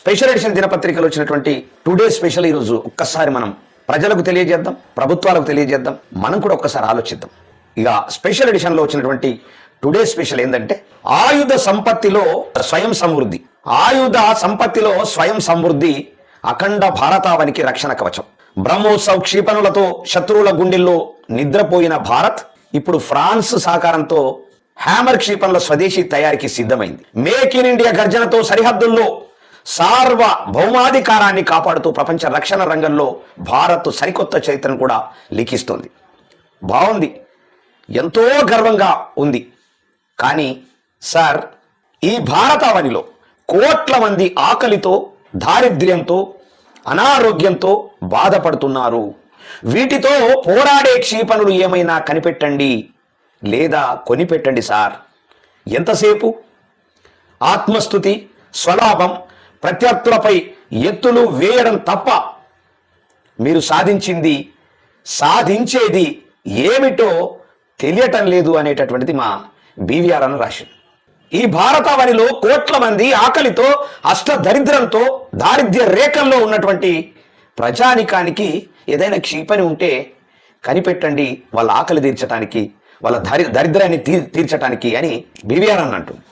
Special edition దినపత్రికలు వచ్చినటువంటి today special ఈరోజు ఒక్కసారి మనం ప్రజలకు తెలియజేద్దాం, ప్రభుత్వాలకు తెలియజేద్దాం, మనం కూడా ఒక్కసారి ఆలోచిద్దాం. ఇక స్పెషల్ ఎడిషన్లో వచ్చినటువంటి టుడే స్పెషల్ ఏంటంటే ఆయుధ సంపత్తిలో స్వయం సమృద్ధి. ఆయుధ సంపత్తిలో స్వయం సమృద్ధి అఖండ భారతావనికి రక్షణ కవచం. బ్రహ్మోత్సవ్ క్షిపణులతో శత్రువుల గుండెల్లో నిద్రపోయిన భారత్ ఇప్పుడు ఫ్రాన్స్ సహకారంతో హ్యామర్ క్షిపణుల స్వదేశీ తయారీకి సిద్ధమైంది. మేక్ ఇన్ ఇండియా గర్జనతో సరిహద్దుల్లో సార్వభౌమాధికారాన్ని కాపాడుతూ ప్రపంచ రక్షణ రంగంలో భారత్ సరికొత్త చరిత్రను కూడా లిఖిస్తోంది. బాగుంది, ఎంతో గర్వంగా ఉంది. కానీ సార్, ఈ భారతావనిలో కోట్ల మంది ఆకలితో, దారిద్ర్యంతో, అనారోగ్యంతో బాధపడుతున్నారు. వీటితో పోరాడే క్షిపణులు ఏమైనా కనిపెట్టండి లేదా కొనిపెట్టండి సార్. ఎంతసేపు ఆత్మస్థుతి, స్వలాభం, ప్రత్యర్థులపై ఎత్తులు వేయడం తప్ప మీరు సాధించేది ఏమిటో తెలియటం లేదు అనేటటువంటిది మా బీవీఆర్ అన్న రాశి. ఈ భారతావనిలో కోట్ల మంది ఆకలితో, అష్టదరిద్రంతో, దారిద్ర్య రేఖల్లో ఉన్నటువంటి ప్రజానికానికి ఏదైనా క్షిపణి ఉంటే కనిపెట్టండి, వాళ్ళ ఆకలి తీర్చడానికి, వాళ్ళ దరిద్రాన్ని తీర్చడానికి అని బీవీఆర్ అన్న అంటుంది.